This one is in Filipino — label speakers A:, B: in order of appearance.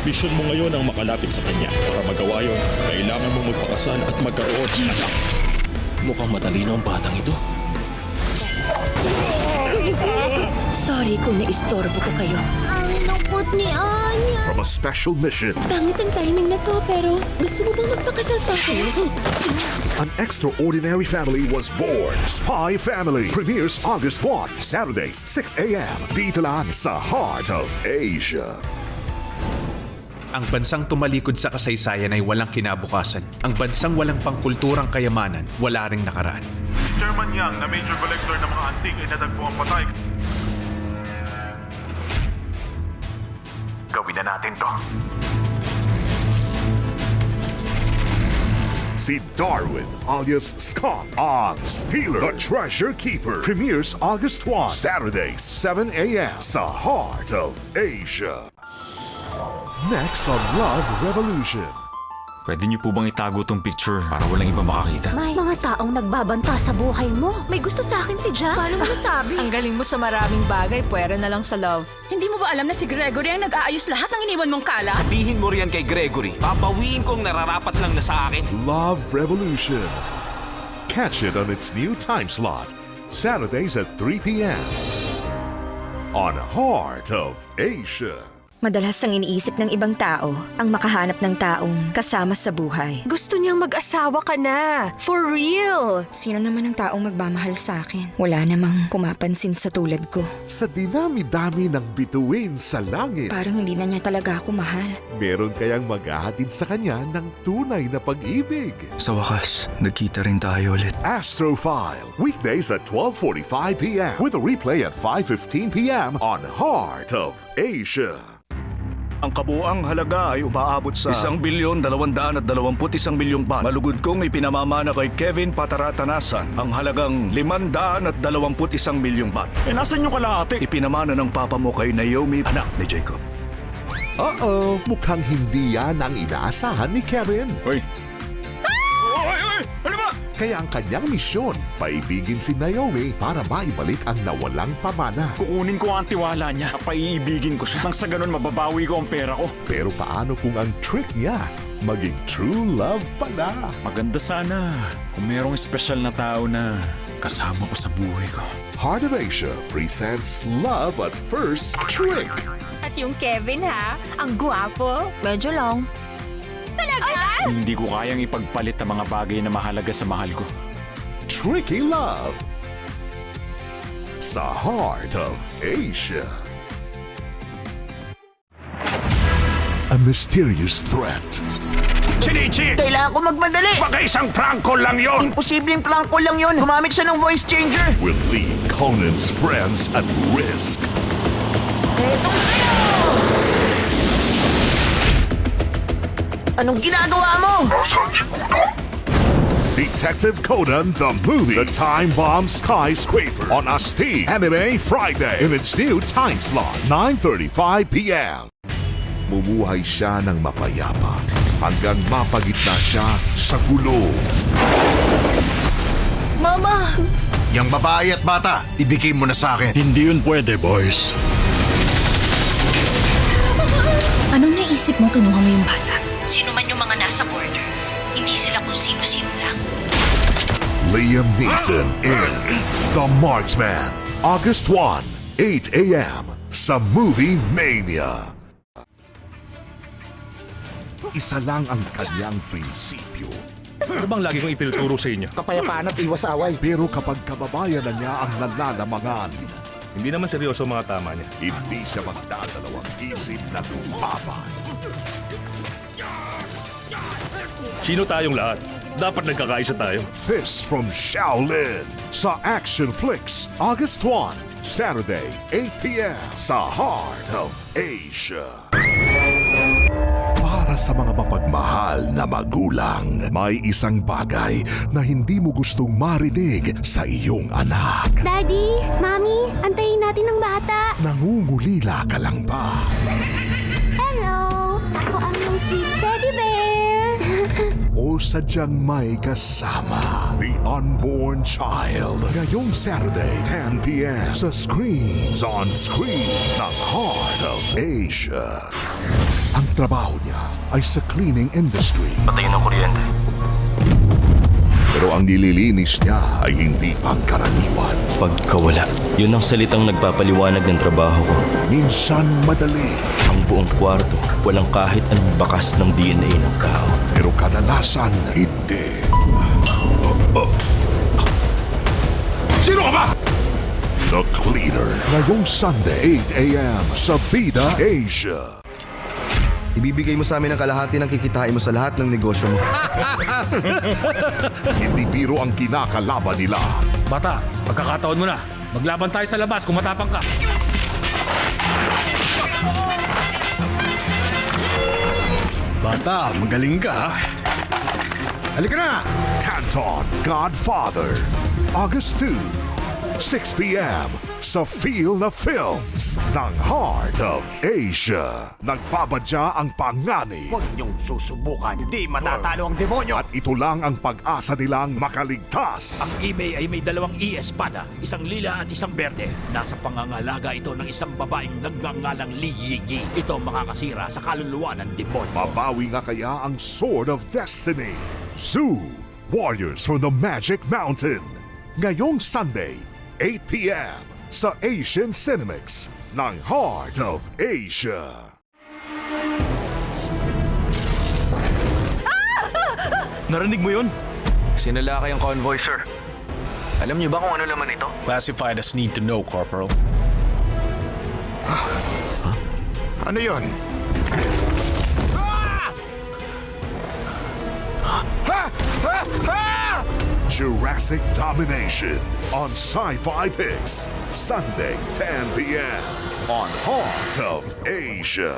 A: Misyon mo ngayon ang makalapit sa kanya. Para magawa yon, kailangan mong magpakasal at magkaroon ng anak.
B: Mukhang matalino ang batang ito.
C: Sorry kung naistorbo ko kayo.
D: Ang lungkot ni Anya.
E: From a special mission,
C: Pangit ang timing na to, pero gusto mo bang magpakasal sa akin?
E: an extraordinary family was born. Spy Family premieres August 1, Saturdays, 6 a.m. Dito lang sa Heart of Asia.
F: Ang bansang tumalikod sa kasaysayan ay walang kinabukasan. Ang bansang walang pangkulturang kayamanan, wala ring nakaraan.
G: Chairman Yang na major collector ng mga antique ay nadagpuang patay. Gawin na natin to.
E: Si Darwin alias Scott on Steeler, the Treasure Keeper premieres August 1, Saturdays, 7 a.m. sa Heart of Asia. Next on Love Revolution.
H: Pwede niyo po bang itago tong picture para walang iba makakita?
D: May mga taong nagbabanta sa buhay mo.
C: May gusto sa akin si Jack.
I: Paano mo nasabi? Ang galing mo sa maraming bagay, pwera na lang sa love.
J: Hindi mo ba alam na si Gregory ang nag-aayos lahat ng iniwan mong kalat?
B: Sabihin mo riyan kay Gregory. Papawiin kong nararapat lang na sa akin.
E: Love Revolution. Catch it on its new time slot, Saturdays at 3 p.m. on Heart of Asia.
C: Madalas ang iniisip ng ibang tao ang makahanap ng taong kasama sa buhay.
I: Gusto niyang mag-asawa ka na. For real.
C: Sino naman ang taong magmamahal sa akin? Wala namang pumapansin sa tulad ko.
E: Sa dinami-dami ng bituin sa langit,
C: Parang hindi na niya talaga ako mahal.
E: meron kayang maghahatid sa kanya ng tunay na pag-ibig.
H: Sa wakas, nagkita rin tayo ulit.
E: Astrofile, weekdays at 12:45 p.m. with a replay at 5:15 p.m. on Heart of Asia.
G: Ang kabuang halaga ay umaabot sa 1,221,000,000 baht. Malugod kong ipinamamana kay Kevin Pataratanasan ang halagang 521 milyong baht. Nasaan yung kalahati? Ipinamana ng papa mo kay Naomi, anak ni Jacob.
E: Uh-oh, mukhang hindi yan ang inaasahan ni Kevin.
H: Hoy,
G: Ano ba?
E: Kaya ang kanyang misyon, paibigin si Naomi para maibalik ang nawalang pamana.
H: kukunin ko ang tiwala niya. Paiibigin ko siya. Nang sa ganun, mababawi ko ang pera ko.
E: Pero paano kung ang trick niya maging true love pala?
H: Maganda sana kung merong espesyal na tao na kasama ko sa buhay ko.
E: Heart of Asia presents Love at First Trick.
I: At yung Kevin ha, ang gwapo.
D: Medyo lang.
H: Hindi ko kayang ipagpalit ang mga bagay na mahalaga sa mahal ko.
E: Tricky Love sa Heart of Asia. A mysterious threat.
J: Shinichi! Kailangan ko magmadali!
G: Baka isang prangko lang yon!
J: Imposibleng plangko lang yun! Gumamit siya ng voice changer!
E: Will leave Conan's friends at risk.
J: Etong sa'yo! Anong ginagawa mo?
E: Detective Conan the movie, The Time Bomb Skyscraper on Asti Anime Friday in its new time slot, 9:35 p.m. Mumuhay siya ng mapayapa hanggang mapagitna siya sa gulo.
D: Mama!
K: Yang babae at bata, ibigay mo na sa akin.
G: Hindi yun pwede, boys.
C: Anong naisip mo kinuha mo yung bata? Sino man yung mga nasa border, hindi sila kung sino-sino lang.
E: Liam Neeson in The Marksman, August 1, 8 a.m. sa Movie Mania. Isa lang ang kanyang prinsipyo.
A: Ano bang lagi kong itinuturo sa inyo?
K: Kapayapaan at iwas away.
E: Pero kapag kababayan na niya ang nalalamangan,
A: Hindi naman seryoso ang mga tama niya.
E: hindi siya magdadalawang isip na lumaban.
A: Sino tayong lahat? Dapat nagkakaisa tayo.
E: Fist from Shaolin sa Action Flix, August 1, Saturday, 8 p.m. sa Heart of Asia. Para sa mga mapagmahal na magulang, may isang bagay na hindi mo gustong marinig sa iyong anak.
D: Daddy, Mommy, antayin natin ang bata.
E: Nangungulila ka lang ba?
D: Hello! Ako ang iyong sweet teddy bear.
E: O o sadyang may kasama. The Unborn Child. Ngayong Saturday, 10 p.m. sa Screams on Screen ng Heart of Asia. Ang trabaho niya ay sa cleaning industry.
B: Patayin ng kuryente.
E: Pero ang nililinis niya ay hindi pangkaraniwan.
B: Pagkawala. Yun ang salitang nagpapaliwanag ng trabaho ko.
E: Minsan madali,
B: Ang buong kwarto, walang kahit anong bakas ng DNA ng tao.
E: pero kadalasan hindi.
K: Sino ka ba?
E: The Cleaner. Ngayong Sunday, 8 a.m. sa Bida Asia.
K: Ibibigay mo sa amin ang kalahati ng kikitain mo sa lahat ng negosyo mo.
E: Hindi biro ang kinakalaban nila.
H: Bata, pagkakataon mo na. Maglaban tayo sa labas kung matapang ka.
K: Bata, magaling ka. Halika na!
E: Canton Godfather. August 2, 6 p.m. sa Feel na Films ng Heart of Asia. Nagbabadya ang pangani.
K: Huwag niyong susubukan. Di matatalo ang demonyo.
E: At ito lang ang pag-asa nilang makaligtas.
H: eBay ay may dalawang espada, isang lila at isang berde. Nasa pangangalaga ito ng isang babaeng nagngangalang Li Yigi. Ito makakasira sa kaluluwa ng demonyo.
E: Mabawi nga kaya ang Sword of Destiny. Zoo, Warriors from the Magic Mountain. Ngayong Sunday, 8 p.m. sa Asian Cinemas ng Heart of Asia.
B: Narinig mo yun? Sinalakay ang convoy, sir. Alam niyo ba kung ano laman ito?
F: Classified as need to know, Corporal.
K: Ano yon?
E: Jurassic Domination on Sci-Fi Picks, Sunday, 10 p.m. on Heart of Asia.